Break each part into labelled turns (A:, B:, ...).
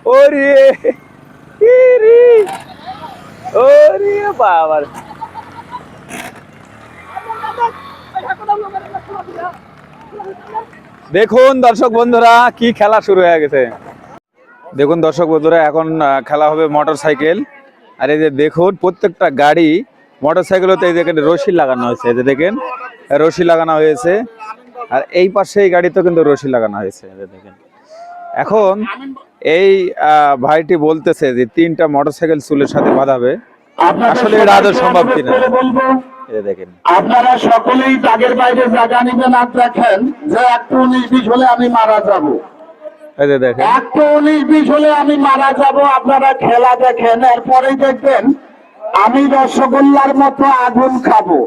A: ওরে ইরি, ওরে বাবা। দেখুন দর্শক বন্ধুরা কি খেলা শুরু হয়ে গেছে। দেখুন দর্শক বন্ধুরা এখন খেলা হবে মোটর সাইকেল। আর এই যে দেখুন প্রত্যেকটা গাড়ি মোটর সাইকেল হতে এই দেখেন রশি লাগানো হয়েছে, এই যে দেখেন রশি লাগানো হয়েছে। আর এই পাশে এই গাড়িতেও কিন্তু রশি লাগানো হয়েছে, এই যে দেখেন। এখন এই ভাইটি বলতেছে যে 3টা মোটরসাইকেল চুলের সাথে বাঁধাবে, আসলে এটা আদৌ সম্ভব কিনা দেখেন।
B: আপনারা সকলেই দাগের বাইরে জায়গা নিবেন, হাত রাখেন যে 1:19-20 হলে আমি মারা যাব।
A: এই যে দেখেন
B: 1:19-20 হলে আমি মারা যাব। আপনারা খেলা দেখেন, এরপরেই দেখবেন আমি রসগোল্লার মতো আগুন খাবো।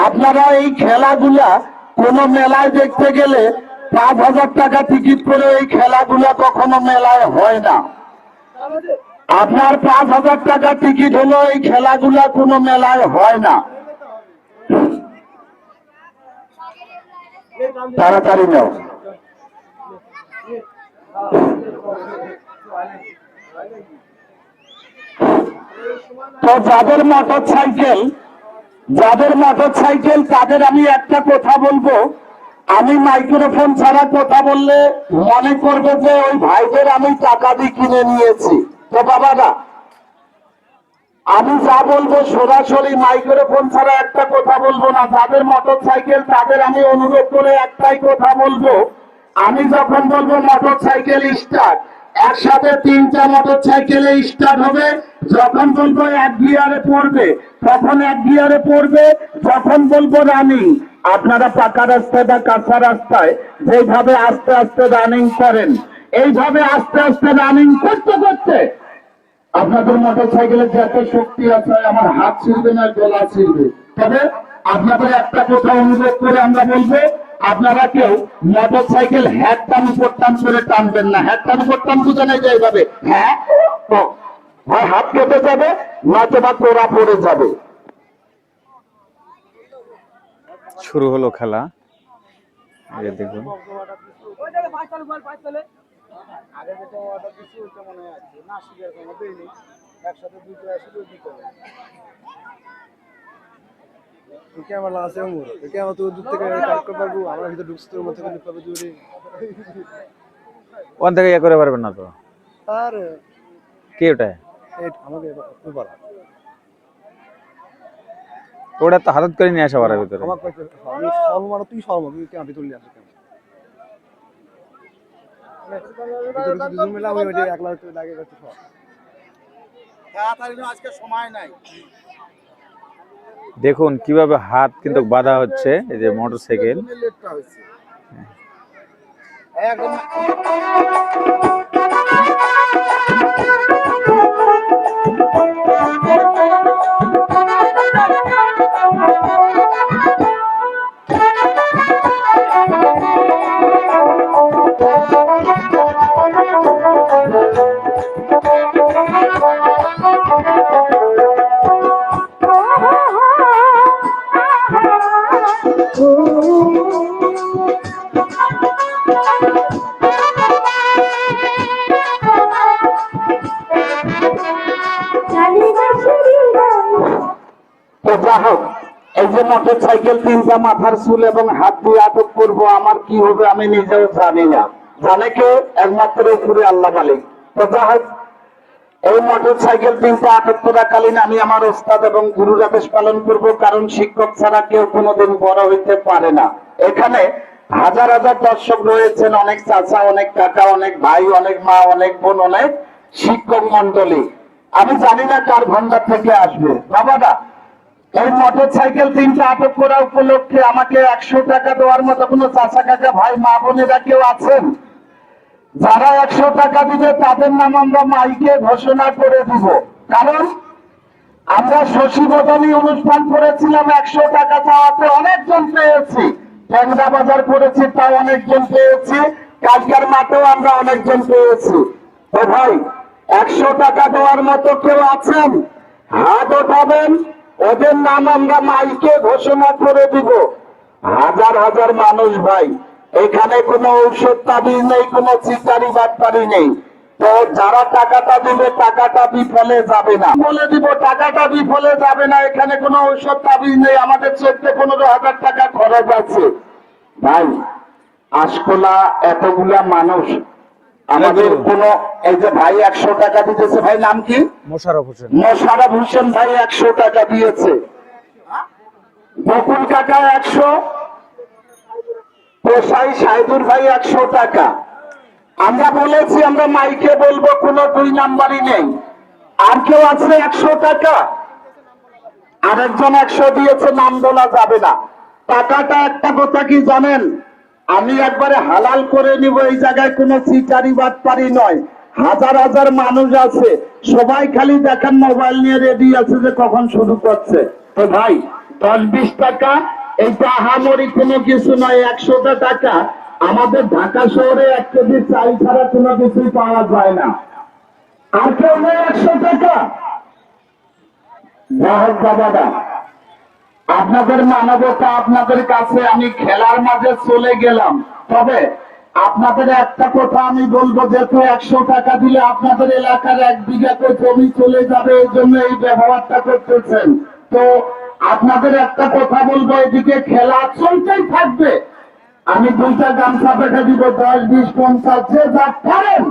B: আপনারা এই খেলাগুলা কোন মেলায় দেখতে গেলে 5,000 টাকা টিকিট করে এই খেলাগুলা কখনো মেলায় হয় না। আপনার 5,000 টাকা টিকিট হলো এই খেলাগুলা কোনো মেলায় হয় না। তাড়াতাড়ি নাও। তো যাদের মোটর সাইকেল তাদের আমি একটা কথা বলবো, আমি মাইক্রোফোন ছাড়া কথা বললে মনে করবে যে ওই ভাইদের আমি টাকা দিয়ে কিনে নিয়েছি। তো বাবারা আমি যা বলবো সরাসরি মাইক্রোফোন ছাড়া একটা কথা বলবো না। যাদের মোটর সাইকেল তাদের আমি অনুরোধ করে একটাই কথা বলবো, আমি যখন বলবো মোটর সাইকেল স্টার্ট, একসাথে 3টা মোটর সাইকেলে স্টার্ট হবে। যখন বলবো 1 গিয়ারে পড়বে তখন 1 গিয়ারে পড়বে। যখন বলবো রানিং, আপনারা পাকা রাস্তায় বা কাঁচা রাস্তায় যেভাবে আস্তে আস্তে রানিং করেন, এইভাবে আস্তে আস্তে রানিং করতে করতে আপনাদের মোটর সাইকেলের যত শক্তি আছে আমার হাত ছিঁড়বে না, গলা ছিঁড়বে। তবে আপনাদের একটা কথা অনুরোধ করে আমরা বলবো, আপনারা কেউ মোটর সাইকেল হ্যাট টান উপর টান করে টানবেন না। হ্যাট টান উপর টান বুঝে নেই যে এইভাবে হ্যাঁ হয় হাত কেটে যাবে, নয়তো বা তোরা পড়ে যাবে।
A: শুরু হলো খেলা, এই যে দেখুন।
C: আগে যেটা অর্ডার দিচ্ছি ওইটা মনে হয় আছে না, শিখে কোনো দেয়নি, একসাথে দুটো আসলে দিতে হবে। ক্যামেরা আছে ওর ক্যামেরা তো দূর থেকে কাট করতে পারবো, আমরা ভিতরে ঢুকছি তোর মধ্যে কিন্তু পাবে দূরে
A: ওখান থেকে ইয়ে করে পারবেন না তো।
C: আর
A: কি ওটা
C: আমাকে বলা
A: ওটা তো হাতত করে নিয়ে আসা পারার ভিতরে।
C: আমার কইতে আমি সব মানে তুই সব আমি ক্যামেরা তুলে আসি ক্যামেরা দুজন মিলে আমি ওই একলা লাগে করতে সব তাড়াতাড়ি আজকে সময় নাই।
A: দেখুন কিভাবে হাত কিন্তু বাঁধা হচ্ছে, এই যে মোটরসাইকেল।
C: একদম
B: এই যে মোটর সাইকেল 3টা মাথার চুল এবং হাত দিয়ে আটক করবো, আমার কি হবে আমি নিজেও জানি না, জানে কে একমাত্র উপরে আল্লাহ মালিক। তো যা হোক, এই মোটর সাইকেল 3টা আটক করাকালীন আমি আমার ওস্তাদ এবং গুরুর আদেশ পালন করব, কারণ শিক্ষক ছাড়া কেউ কোনোদিন বড় হইতে পারে না। এখানে হাজার হাজার দর্শক রয়েছেন, অনেক চাচা, অনেক কাকা, অনেক ভাই, অনেক মা, অনেক বোন, অনেক শিক্ষক মন্ডলী। আমি জানি না কার ভান্ডার থেকে আসবে। বাবারা এই মোটর সাইকেল 3টা আটক করা উপলক্ষে আমাকে 100 টাকা দেওয়ার মতো কোনো চাচা কাকা ভাই মা বোনেরা কেউ আছেন? যারা 100 টাকা দিবে তাদের নাম আমরা মাইকে ঘোষণা করে দিব। কারণ আমরা শশী বদনী অনুষ্ঠান করেছিলাম, 100 টাকা চাওয়াতে অনেকজন পেয়েছি। ট্যাংরা বাজার করেছি, তাও অনেকজন পেয়েছি। কালকার মাঠেও আমরা অনেকজন পেয়েছি। তো ভাই 100 টাকা দেওয়ার মতো কেউ আছেন? হাত ওঠাবেন, ওদের নাম আমরা মাইকে ঘোষণা করে দিব। হাজার হাজার মানুষ ভাই, এখানে কোনো ঔষধ তাবিজ নেই, কোনো চিকারি বাটপারি নেই। তো যারা টাকাটা দিবে টাকাটা বিফলে যাবে না, বলে দিব টাকাটা বিফলে যাবে না। এখানে কোনো ঔষধ তাবিজ নেই, আমাদের 14-15 হাজার টাকা খরচ আছে। ভাই আশকোলা এতগুলা মানুষ, আমাদের কোনো এই যে ভাই 100 টাকা দিতেছে, ভাই নাম কি?
A: মোশাররফ হোসেন।
B: মোশাররফ হোসেন ভাই 100 টাকা দিয়েছে, বকুল কাকা 100, পেশাই সাইদুর ভাই 100 টাকা। আমরা বলেছি আমরা মাইকে বলবো, কোনো 2 নাম্বারই নেই। আর কেউ আছে 100 টাকা? আরেকজন 100 দিয়েছে, নাম বলা যাবে না। টাকাটা একটা কথা কি জানেন, আমি একবারে হালাল করে নিব, এই জায়গায় কোনো চিটারি বাটপারি নয়। হাজার হাজার মানুষ আছে, সবাই খালি দেখেন মোবাইল নিয়ে রেডি আছে যে কখন শুরু করছে। তো ভাই 10-20 টাকা এইটা আহামরি কোনো কিছু নয়। 100টা টাকা আমাদের ঢাকা শহরে 1 কেজি চাল ছাড়া কোনো কিছুই পাওয়া যায় না। আর কেউ নেই 100 টাকা? যাই বাবারা, আপনাদের মানবতা আপনাদের কাছে আমি খেলার মাঝে চলে গেলাম। তবে আপনাদের একটা কথা আমি বলবো, যেহেতু 100 টাকা দিলে আপনাদের এলাকার 1 বিঘা করে জমি চলে যাবে, এই জন্য এই ব্যবহারটা করতেছেন। তো আপনাদের একটা কথা বলবো, এদিকে খেলা চলতেই থাকবে। আমি 2টা গামছা পেটে দিব, 10, 20, 50 যে যা পারেন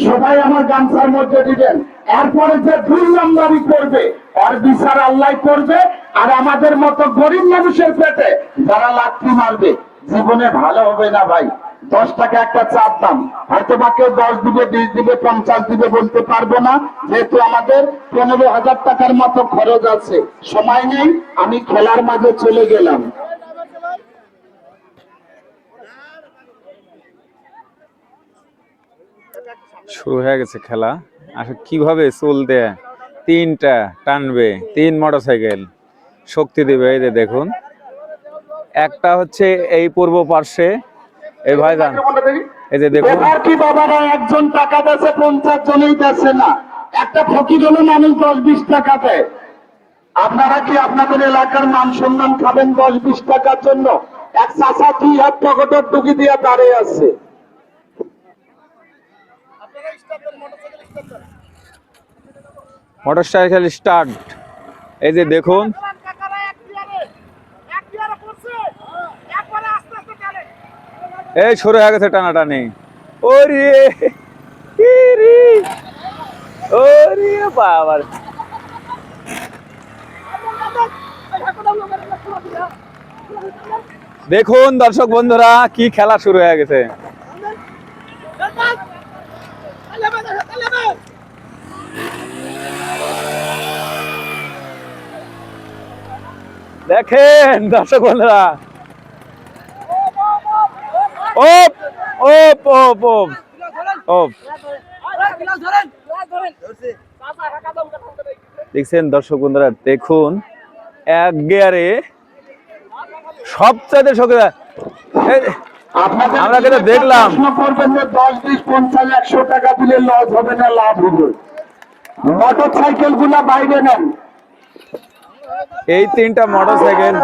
B: সবাই আমার গামছার মধ্যে দিবেন। এরপরে যে 2 নাম্বারই করবে আর বিচার আল্লাহ করবে। আর আমাদের মতো গরিব মানুষের পেটে যারা লাথি মারবে, জীবনে ভালো হবে না ভাই। 10 টাকা একটা চাপ দাম, হয়তো বা কেউ 10 দিবে, 20 দিবে, 50 দিবে, বলতে পারবো না, যেহেতু আমাদের 15,000 টাকার মতো খরচ আছে। সময় নেই, আমি খেলার মাঝে চলে গেলাম।
A: শুরু হয়ে গেছে খেলা। আসলে কিভাবে চলতে, 3টা টানবে, 3 মোটরসাইকেল শক্তি দেবে। এই যে দেখুন, একটা হচ্ছে এই পূর্ব পার্শ্বে, এই ভাইজান, এই যে দেখুন।
B: এবার কি বাবারা একজন টাকা দেশে 50 জনেই দেশে না, একটা ফকির হলো মানুষ 10-20 টাকা দেয়। আপনারা কি আপনাদের এলাকার মান সম্মান খাবেন 10-20 টাকার জন্য? এক চাচা 2 হাত পকেটের টুকি দিয়ে দাঁড়িয়ে আছে।
A: মোটরসাইকেল স্টার্ট, এই যে দেখুন। এই শুরু হয়ে গেছে টানাটানি। ওরে ইরি, ওরে বাবা, দেখুন দর্শক বন্ধুরা, কি খেলা শুরু হয়ে গেছে। দেখেন দর্শক বন্ধুরা, ওপ ওপ ওপ ওপ ওপ, দেখছেন দর্শক বন্ধুরা, দেখুন এক গিয়ারে সবচাইতে শক্তি। আমরা কিন্তু দেখলাম,
B: প্রশ্ন করবেন যে 10, 20, 50, 100 টাকা দিলে লস হবে না লাভ হবে? মোটর সাইকেল গুলা বাইরে নেন।
A: এই 3টা মোটরসাইকেল